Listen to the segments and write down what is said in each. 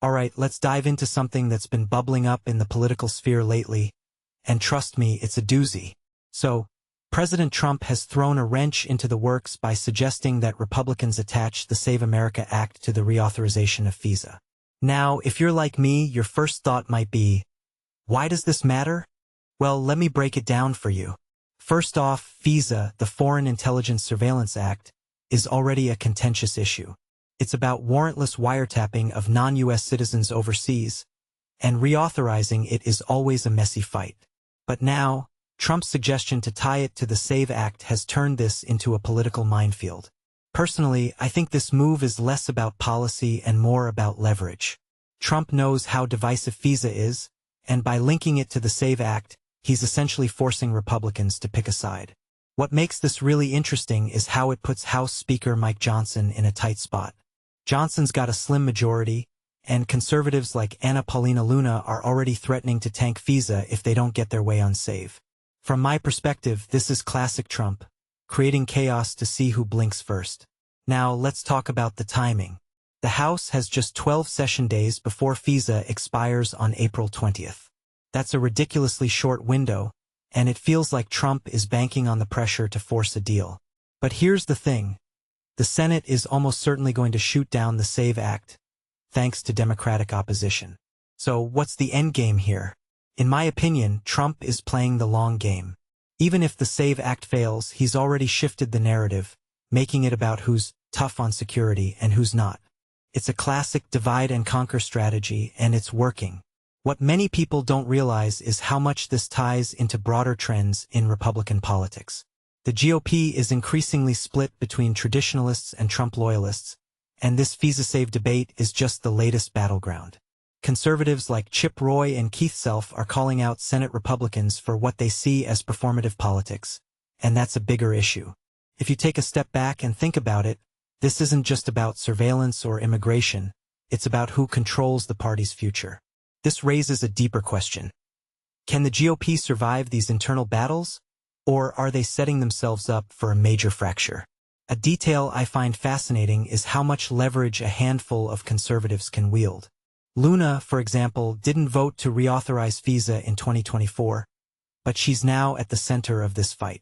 Alright, let's dive into something that's been bubbling up in the political sphere lately, and trust me, it's a doozy. So, President Trump has thrown a wrench into the works by suggesting that Republicans attach the Save America Act to the reauthorization of FISA. Now, if you're like me, your first thought might be, why does this matter? Well, let me break it down for you. First off, FISA, the Foreign Intelligence Surveillance Act, is already a contentious issue. It's about warrantless wiretapping of non-U.S. citizens overseas, and reauthorizing it is always a messy fight. But now, Trump's suggestion to tie it to the SAVE Act has turned this into a political minefield. Personally, I think this move is less about policy and more about leverage. Trump knows how divisive FISA is, and by linking it to the SAVE Act, he's essentially forcing Republicans to pick a side. What makes this really interesting is how it puts House Speaker Mike Johnson in a tight spot. Johnson's got a slim majority, and conservatives like Paulina Luna are already threatening to tank FISA if they don't get their way on SAVE. From my perspective, this is classic Trump, creating chaos to see who blinks first. Now, let's talk about the timing. The House has just 12 session days before FISA expires on April 20th. That's a ridiculously short window, and it feels like Trump is banking on the pressure to force a deal. But here's the thing. The Senate is almost certainly going to shoot down the SAVE Act, thanks to Democratic opposition. So what's the end game here? In my opinion, Trump is playing the long game. Even if the SAVE Act fails, he's already shifted the narrative, making it about who's tough on security and who's not. It's a classic divide-and-conquer strategy, and it's working. What many people don't realize is how much this ties into broader trends in Republican politics. The GOP is increasingly split between traditionalists and Trump loyalists, and this FISA-SAVE debate is just the latest battleground. Conservatives like Chip Roy and Keith Self are calling out Senate Republicans for what they see as performative politics, and that's a bigger issue. If you take a step back and think about it, this isn't just about surveillance or immigration, it's about who controls the party's future. This raises a deeper question. Can the GOP survive these internal battles, or are they setting themselves up for a major fracture? A detail I find fascinating is how much leverage a handful of conservatives can wield. Luna, for example, didn't vote to reauthorize FISA in 2024, but she's now at the center of this fight.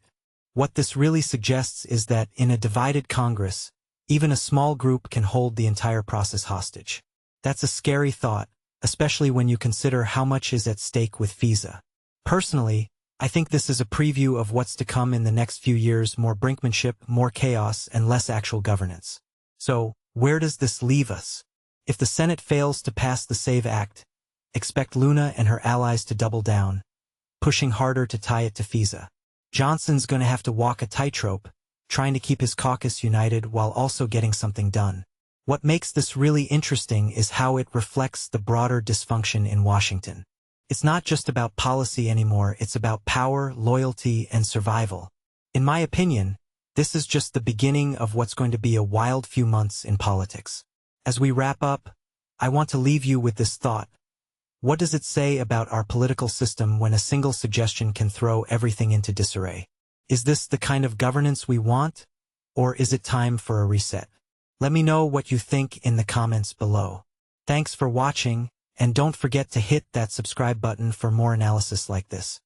What this really suggests is that in a divided Congress, even a small group can hold the entire process hostage. That's a scary thought, especially when you consider how much is at stake with FISA. Personally, I think this is a preview of what's to come in the next few years: more brinkmanship, more chaos, and less actual governance. So, where does this leave us? If the Senate fails to pass the SAVE Act, expect Luna and her allies to double down, pushing harder to tie it to FISA. Johnson's going to have to walk a tightrope, trying to keep his caucus united while also getting something done. What makes this really interesting is how it reflects the broader dysfunction in Washington. It's not just about policy anymore, it's about power, loyalty, and survival. In my opinion, this is just the beginning of what's going to be a wild few months in politics. As we wrap up, I want to leave you with this thought. What does it say about our political system when a single suggestion can throw everything into disarray? Is this the kind of governance we want, or is it time for a reset? Let me know what you think in the comments below. Thanks for watching, and don't forget to hit that subscribe button for more analysis like this.